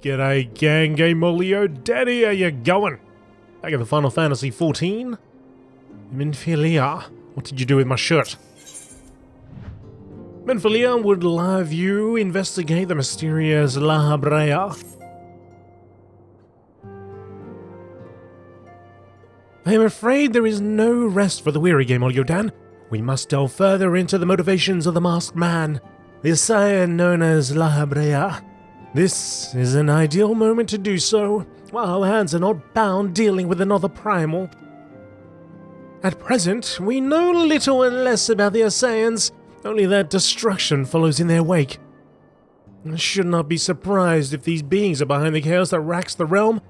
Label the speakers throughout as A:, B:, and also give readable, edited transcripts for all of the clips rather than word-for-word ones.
A: G'day gang, Gamolio Daddy, how you going? Back at the Final Fantasy 14? Minfilia, what did you do with my shirt? Minfilia would have you investigate the mysterious lair. I am afraid there is no rest for the weary, Gamolio Dan. We must delve further into the motivations of the masked man, the assassin known as lair. This is an ideal moment to do so, while our hands are not bound dealing with another primal. At present, we know little and less about the assassins, only that destruction follows in their wake. I should not be surprised if these beings are behind the chaos that racks the realm.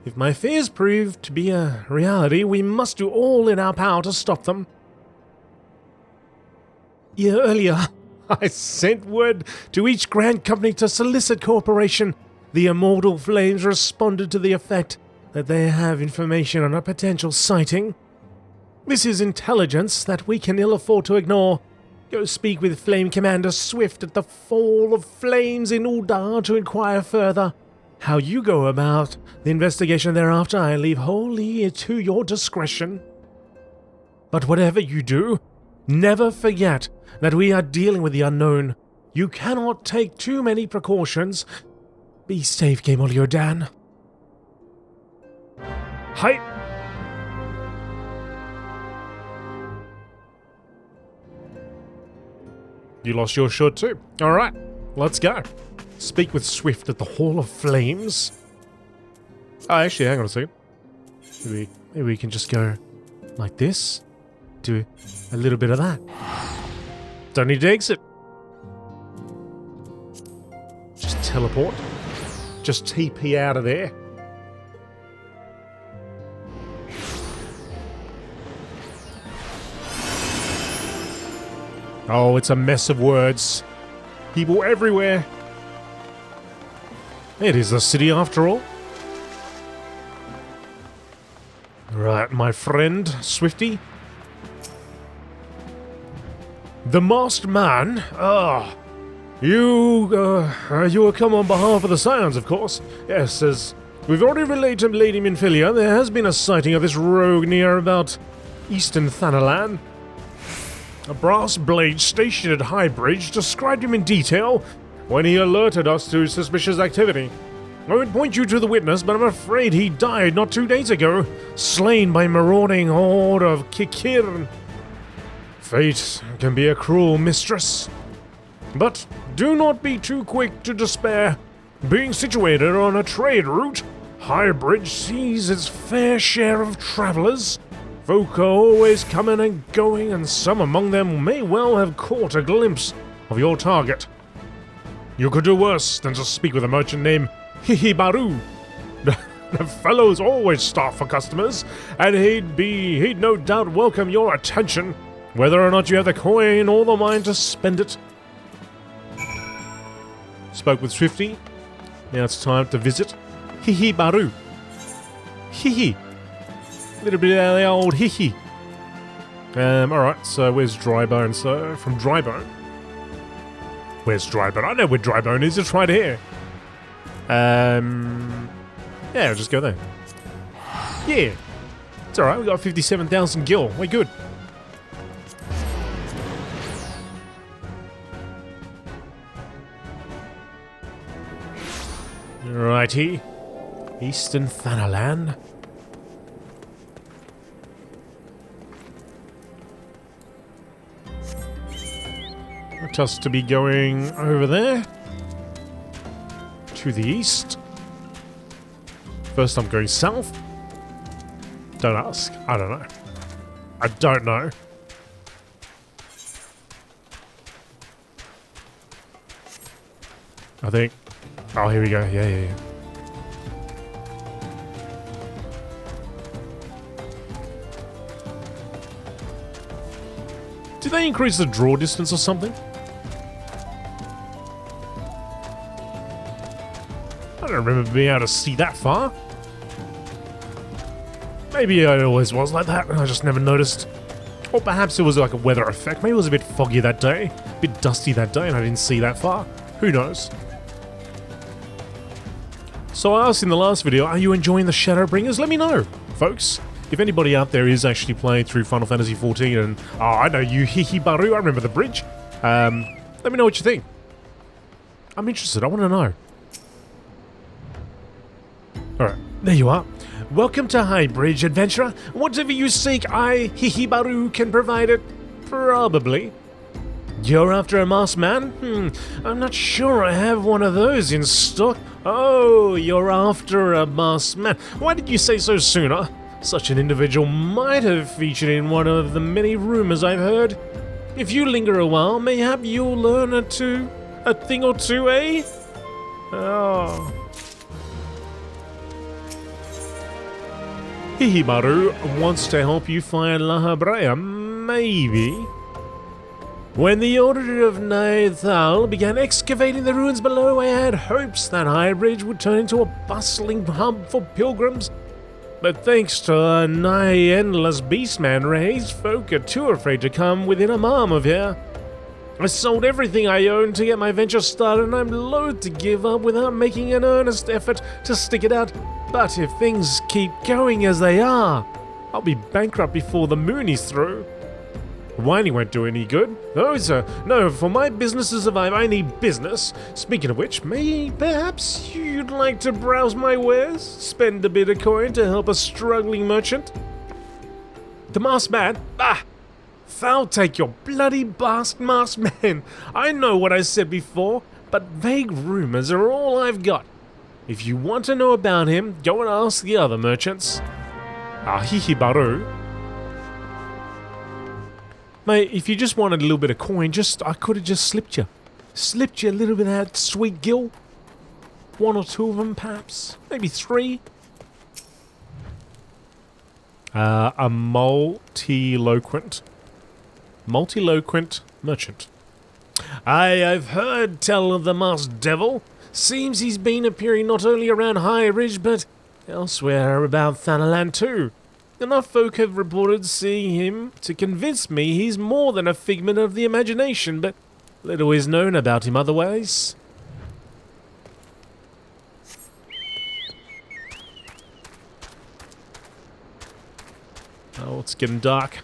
A: If my fears prove to be a reality, we must do all in our power to stop them. Earlier, I sent word to each Grand Company to solicit cooperation. The Immortal Flames responded to the effect that they have information on a potential sighting. This is intelligence that we can ill afford to ignore. Go speak with Flame Commander Swift at the Fall of Flames in Uldar to inquire further. How you go about the investigation thereafter, I leave wholly to your discretion. But whatever you do, never forget that we are dealing with the unknown. You cannot take too many precautions. Be safe, Gamolio Dan. Hi. You lost your shirt too. Alright, let's go. Speak with Swift at the Hall of Flames. Oh, actually, hang on a second. Maybe we can just go like this. Do a little bit of that. Don't need to exit. Just teleport. Just TP out of there. Oh, it's a mess of words. People everywhere. It is a city after all. Right, my friend, Swifty. The masked man? You have come on behalf of the Scions, of course. Yes, as we've already relayed to Lady Minfilia, there has been a sighting of this rogue near about Eastern Thanalan. A brass blade stationed at Highbridge described him in detail when he alerted us to suspicious activity. I would point you to the witness, but I'm afraid he died not 2 days ago, slain by a marauding horde of Kikirn. Fate can be a cruel mistress. But do not be too quick to despair. Being situated on a trade route, Highbridge sees its fair share of travelers. Folk are always coming and going, and some among them may well have caught a glimpse of your target. You could do worse than to speak with a merchant named Hihibaru. The fellow's always stopped for customers, and he'd no doubt welcome your attention, whether or not you have the coin or the mind to spend it. Spoke with Swifty. Now it's time to visit Hihibaru. Hihi. Little bit of the old hihi. Alright, so where's Drybone? So, from Drybone. Where's Drybone? I know where Drybone is, it's right here. Yeah, I'll just go there. Yeah. It's alright, we got 57,000 gil. We're good. Righty. Eastern Thanalan. Want us to be going over there. To the east. First I'm going south. Don't ask. I don't know. I don't know. I think... Oh, here we go. Yeah. Did they increase the draw distance or something? I don't remember being able to see that far. Maybe it always was like that and I just never noticed. Or perhaps it was like a weather effect. Maybe it was a bit foggy that day, a bit dusty that day and I didn't see that far. Who knows? So I asked in the last video, are you enjoying the Shadowbringers? Let me know, folks. If anybody out there is actually playing through Final Fantasy XIV and, oh, I know you, Hihibaru, I remember the bridge. Let me know what you think. I'm interested, I want to know. Alright, there you are. Welcome to Highbridge, adventurer. Whatever you seek, I, Hihibaru, can provide it. Probably. You're after a masked man? I'm not sure I have one of those in stock. Oh, you're after a masked man. Why did you say so sooner? Such an individual might have featured in one of the many rumors I've heard. If you linger a while, mayhap you'll learn a thing or two, eh? Oh. Hihibaru wants to help you find Lahabrea, maybe. When the Order of Naethal began excavating the ruins below, I had hopes that Highbridge would turn into a bustling hub for pilgrims. But thanks to a nigh-endless beastman race, folk are too afraid to come within a mile of here. I sold everything I owned to get my venture started, and I'm loath to give up without making an earnest effort to stick it out. But if things keep going as they are, I'll be bankrupt before the moon is through. Whining won't do any good. Oh, sir. No, for my business to survive, I need business. Speaking of which, perhaps you'd like to browse my wares? Spend a bit of coin to help a struggling merchant? The masked man? Ah! Foul take your bloody masked man. I know what I said before, but vague rumors are all I've got. If you want to know about him, go and ask the other merchants. Hihibaru. Mate, if you just wanted a little bit of coin, I could have just slipped you. Slipped you a little bit of that sweet gill. One or two of them, perhaps. Maybe three. A multiloquent merchant. I've heard tell of the masked devil. Seems he's been appearing not only around Highbridge, but elsewhere about Thanalan too. Enough folk have reported seeing him to convince me he's more than a figment of the imagination, but little is known about him otherwise. Oh, it's getting dark.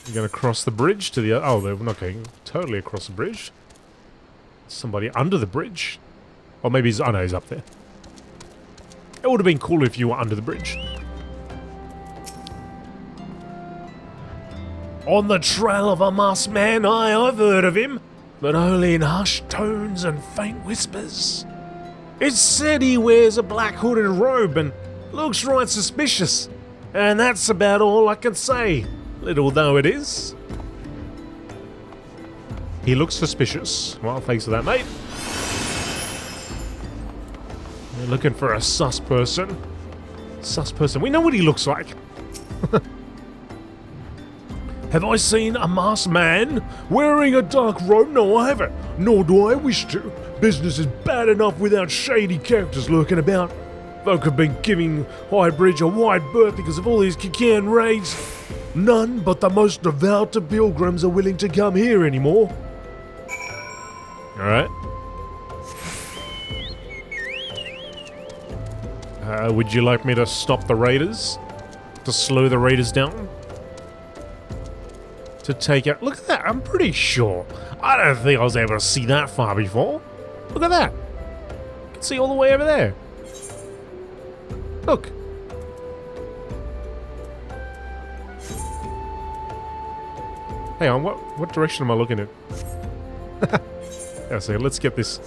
A: We're going to cross the bridge to the other... Oh, we're not going totally across the bridge. Somebody under the bridge. Or maybe he's... Oh, no, he's up there. It would have been cool if you were under the bridge. On the trail of a masked man, I've heard of him, but only in hushed tones and faint whispers. It's said he wears a black hooded robe and looks right suspicious, and that's about all I can say, little though it is. He looks suspicious. Well, thanks for that, mate. We're looking for a sus person. Sus person. We know what he looks like. Have I seen a masked man wearing a dark robe? No, I haven't. Nor do I wish to. Business is bad enough without shady characters lurking about. Folk have been giving Highbridge a wide berth because of all these Kikian raids. None but the most devout of pilgrims are willing to come here anymore. Alright. Would you like me to stop the raiders? To slow the raiders down? To take out... Look at that, I'm pretty sure. I don't think I was able to see that far before. Look at that. You can see all the way over there. Look. Hang on, what direction am I looking at? So let's get this.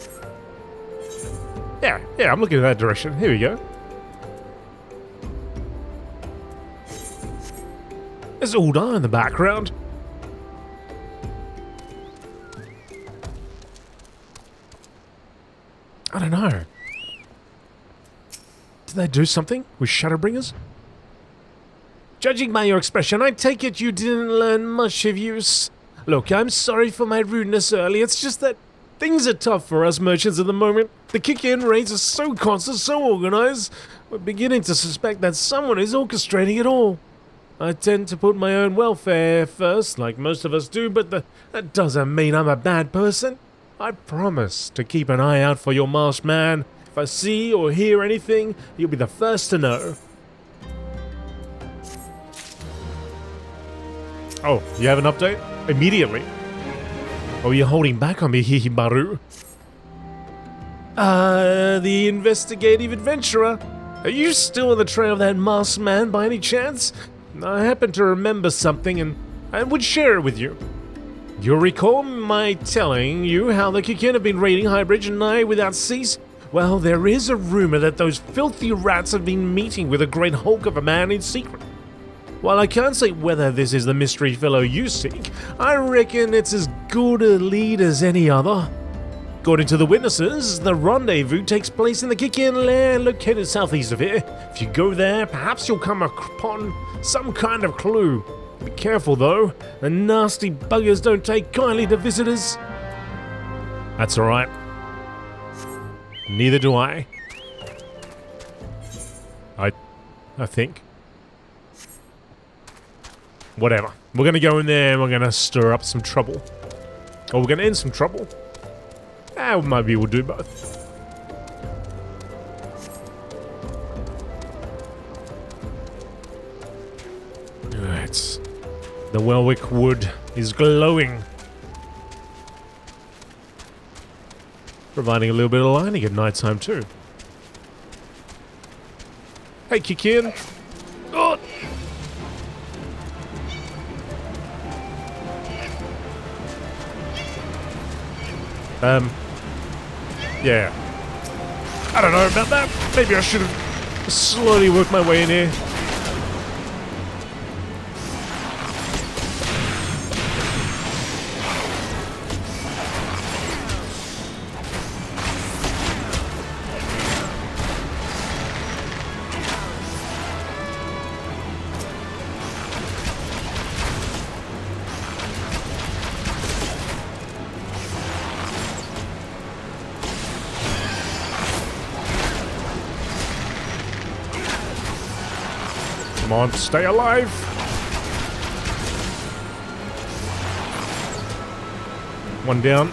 A: Yeah, I'm looking in that direction. Here we go. There's Ulda in the background. I don't know. Did they do something with Shadowbringers? Judging by your expression, I take it you didn't learn much of use. Look, I'm sorry for my rudeness earlier. It's just that things are tough for us merchants at the moment. The kick-in raids are so constant, so organized. We're beginning to suspect that someone is orchestrating it all. I tend to put my own welfare first, like most of us do, but that doesn't mean I'm a bad person. I promise to keep an eye out for your masked man. If I see or hear anything, you'll be the first to know. Oh, you have an update? Immediately. Oh, you're holding back on me, Hihibaru. The investigative adventurer. Are you still on the trail of that masked man by any chance? I happen to remember something and I would share it with you. You'll recall my telling you how the Kikin have been raiding Highbridge and I without cease? Well, there is a rumor that those filthy rats have been meeting with a great hulk of a man in secret. While I can't say whether this is the mystery fellow you seek, I reckon it's as good a lead as any other. According to the witnesses, the rendezvous takes place in the Kikin lair located southeast of here. If you go there, perhaps you'll come upon some kind of clue. Be careful though, the nasty buggers don't take kindly to visitors. That's alright. Neither do I. I think. Whatever. We're gonna go in there and we're gonna stir up some trouble. Or we're gonna end some trouble. Maybe we'll do both. Alright. The Welwick wood is glowing. Providing a little bit of lighting at night time too. Hey, Kikin. Oh! Yeah. I don't know about that. Maybe I should have slowly worked my way in here. Come on, stay alive! One down.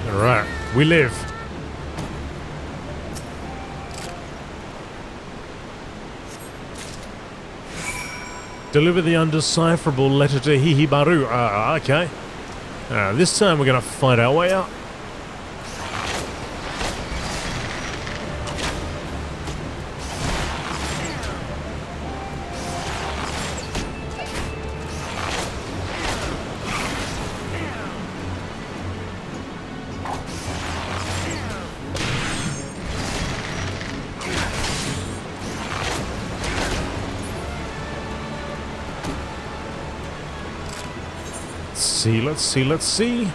A: Alright, we live. Deliver the undecipherable letter to Hihibaru. Okay. This time we're gonna fight our way out. Let's see.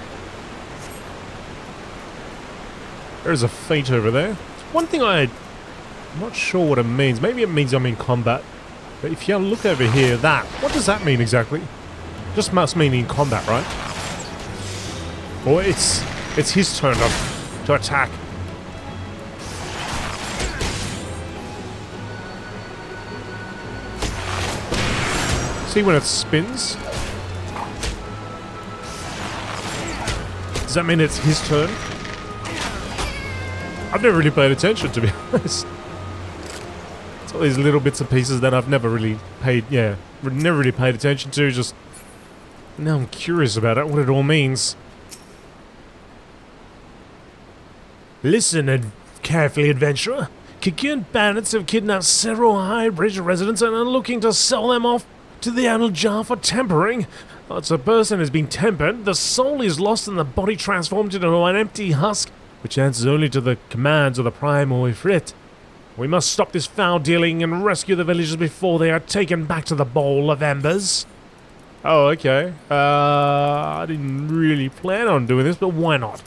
A: There's a fate over there. One thing I'm not sure what it means. Maybe it means I'm in combat. But if you look over here, what does that mean exactly? Just must mean in combat, right? Or it's his turn to attack. See when it spins? Does that mean it's his turn? I've never really paid attention, to be honest. It's all these little bits and pieces that I've never really paid attention to, just... Now I'm curious about it, what it all means. Listen, carefully, adventurer. Kikin bandits have kidnapped several Highbridge residents and are looking to sell them off to the Admiral Jar for tempering. Once a person has been tempered, the soul is lost and the body transformed into an empty husk, which answers only to the commands of the primal Ifrit. We must stop this foul dealing and rescue the villagers before they are taken back to the bowl of embers. Oh, okay. I didn't really plan on doing this, but why not?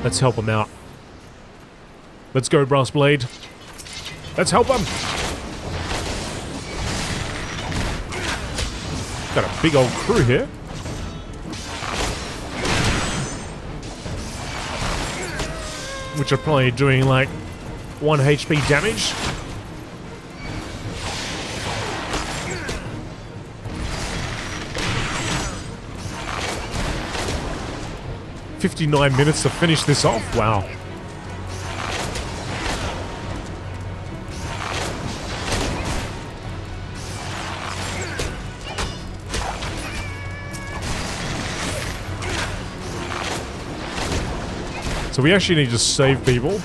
A: Let's help them out. Let's go, Brassblade. Let's help them! Got a big old crew here. which are probably doing like 1 HP damage. $59 to finish this off. Wow. So we actually need to save people.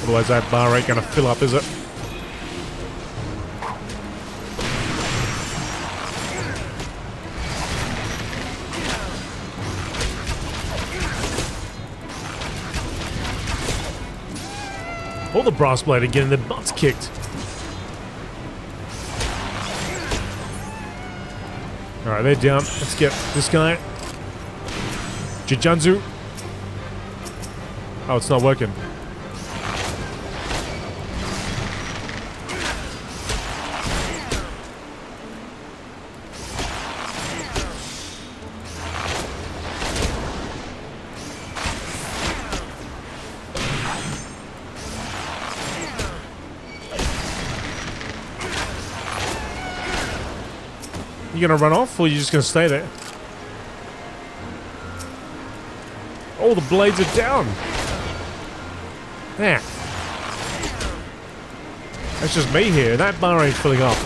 A: Otherwise that bar ain't gonna fill up, is it? All the brass blade are getting their butts kicked. Alright, they're down. Let's get this guy. Jijanzu. Oh, it's not working. You gonna run off, or are you just gonna stay there? All the blades are down. Yeah. That's just me here. That bar ain't filling up.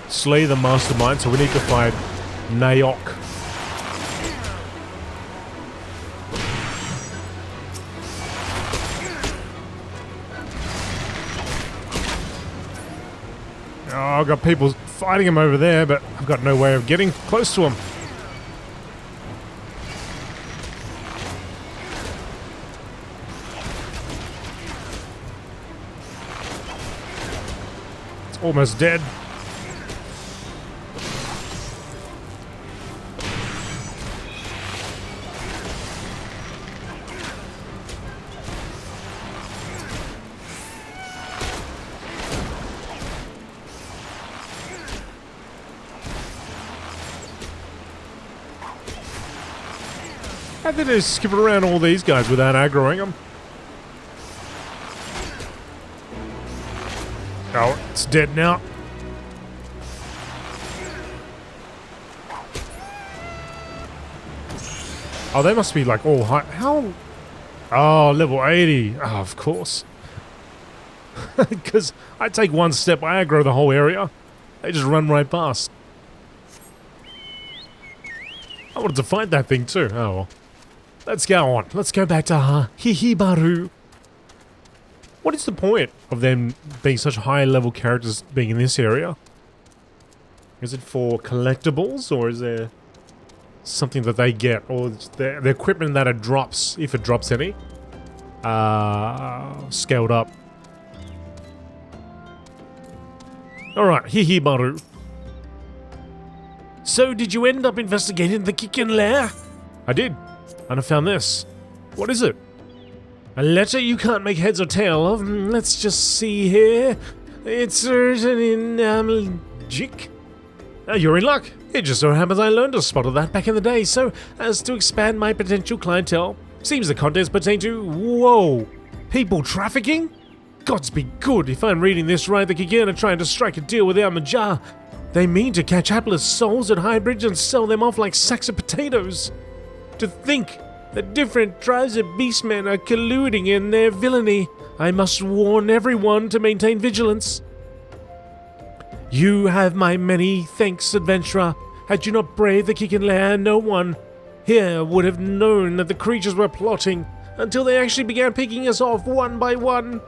A: Slay the mastermind, so we need to find Nayok. Oh, I've got people fighting him over there, but I've got no way of getting close to him. It's almost dead. How did they skip around all these guys without aggroing them? Oh, it's dead now. Oh, they must be like all high. How? Oh, level 80. Oh, of course. Because I take one step, I aggro the whole area. They just run right past. I wanted to fight that thing too. Oh well. Let's go on. Let's go back to Hihibaru. What is the point of them being such high-level characters being in this area? Is it for collectibles, or is there something that they get, or the equipment that it drops, if it drops any, scaled up? Alright, Hihibaru. So, did you end up investigating the Kikin lair? I did. And I found this. What is it? A letter you can't make heads or tail of. Let's just see here. It's written in Jik. You're in luck. It just so happens I learned a spot of that back in the day, so as to expand my potential clientele. Seems the contents pertain to... Whoa! People trafficking? Gods be good, if I'm reading this right, the Kikin are trying to strike a deal with the Amaja. They mean to catch hapless souls at Highbridge and sell them off like sacks of potatoes. To think that different tribes of beastmen are colluding in their villainy. I must warn everyone to maintain vigilance. You have my many thanks, adventurer. Had you not braved the Kikin lair, no one here would have known that the creatures were plotting until they actually began picking us off one by one.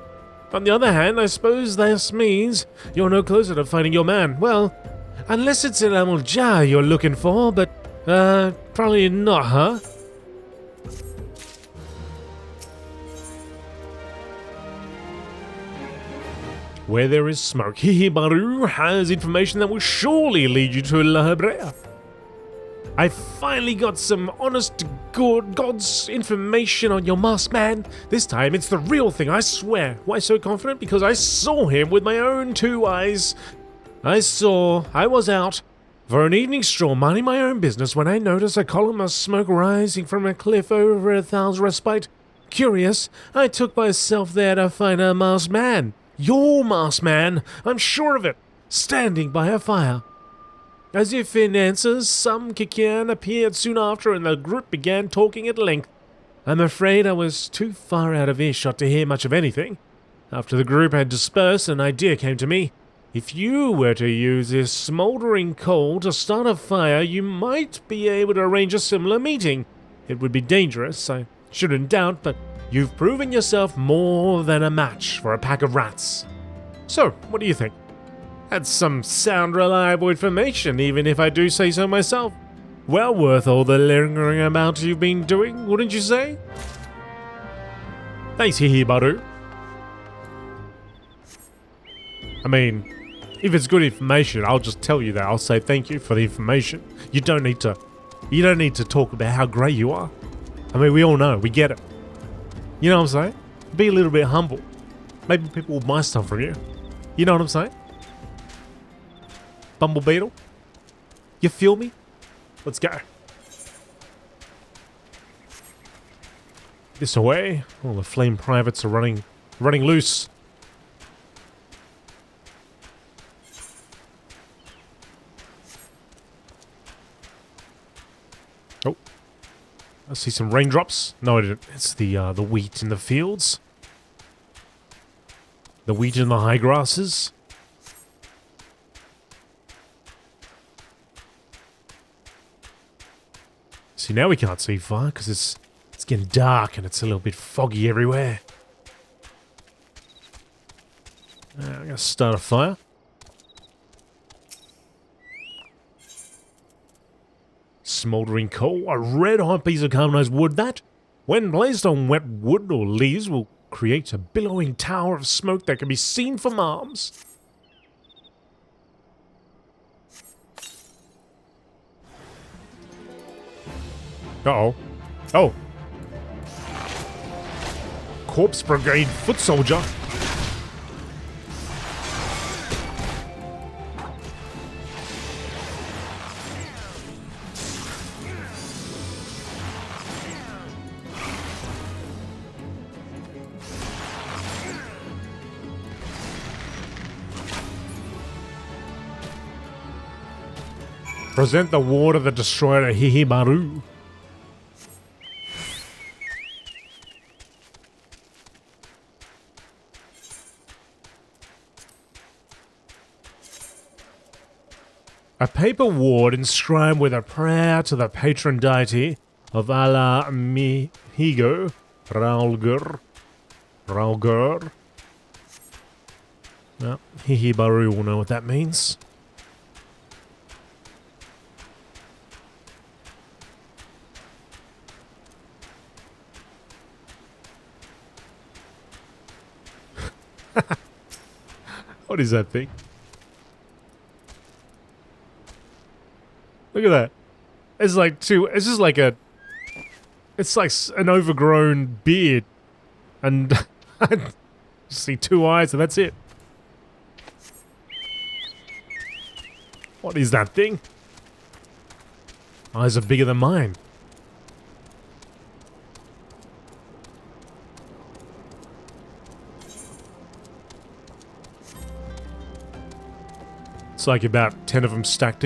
A: On the other hand, I suppose this means you're no closer to finding your man. Well, unless it's an Amaja you're looking for, but probably not, huh? Where there is smoke, Hihibaru has information that will surely lead you to La Hebrea. I finally got some honest to God's information on your masked man. This time it's the real thing, I swear. Why so confident? Because I saw him with my own 2 eyes. I was out For an evening stroll minding my own business when I notice a column of smoke rising from a cliff over a thousand respite. Curious, I took myself there to find a masked man. Your masked man, I'm sure of it, standing by a fire. As if in answer, some Kikian appeared soon after and the group began talking at length. I'm afraid I was too far out of earshot to hear much of anything. After the group had dispersed, an idea came to me. If you were to use this smouldering coal to start a fire, you might be able to arrange a similar meeting. It would be dangerous, I shouldn't doubt, but you've proven yourself more than a match for a pack of rats. So, what do you think? That's some sound reliable information, even if I do say so myself. Well worth all the lingering about you've been doing, wouldn't you say? Thanks, Hihibaru. I mean, if it's good information, I'll just tell you that. I'll say thank you for the information. You don't need to talk about how great you are. I mean, we all know, we get it. You know what I'm saying? Be a little bit humble. Maybe people will buy stuff from you. You know what I'm saying? Bumble Beetle? You feel me? Let's go. This away. All the flame privates are running loose. Oh, I see some raindrops. No, I didn't. It's the wheat in the fields. The wheat in the high grasses. See, now we can't see far because it's getting dark and it's a little bit foggy everywhere. I'm going to start a fire. Smouldering coal, a red-hot piece of carbonized wood that, when placed on wet wood or leaves, will create a billowing tower of smoke that can be seen for miles. Uh-oh. Oh. Corpse Brigade foot soldier. Present the ward of the destroyer Hihibaru. A paper ward inscribed with a prayer to the patron deity of Allah Mihigo, Raulgur. Well, Hihibaru will know what that means. What is that thing? Look at that. It's like it's just like it's like an overgrown beard. And I see two eyes and that's it. What is that thing? Eyes are bigger than mine. It's like about 10 of them stacked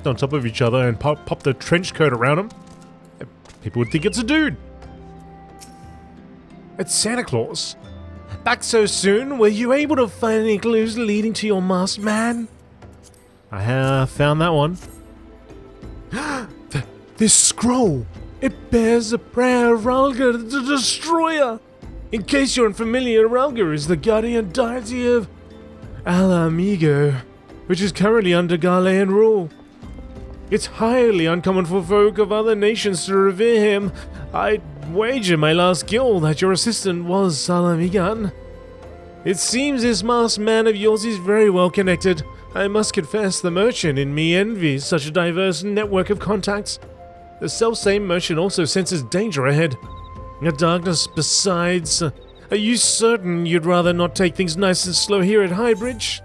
A: on top of each other and pop the trench coat around them. People would think it's a dude. It's Santa Claus. Back so soon? Were you able to find any clues leading to your masked man? I have found that one. This scroll. It bears a prayer of Ralga the Destroyer. In case you're unfamiliar, Ralga is the guardian deity of Alamigo, which is currently under Galean rule. It's highly uncommon for folk of other nations to revere him. I'd wager my last guild that your assistant was Salamigan. It seems this masked man of yours is very well connected. I must confess the merchant in me envies such a diverse network of contacts. The selfsame merchant also senses danger ahead. A darkness besides. Are you certain you'd rather not take things nice and slow here at Highbridge?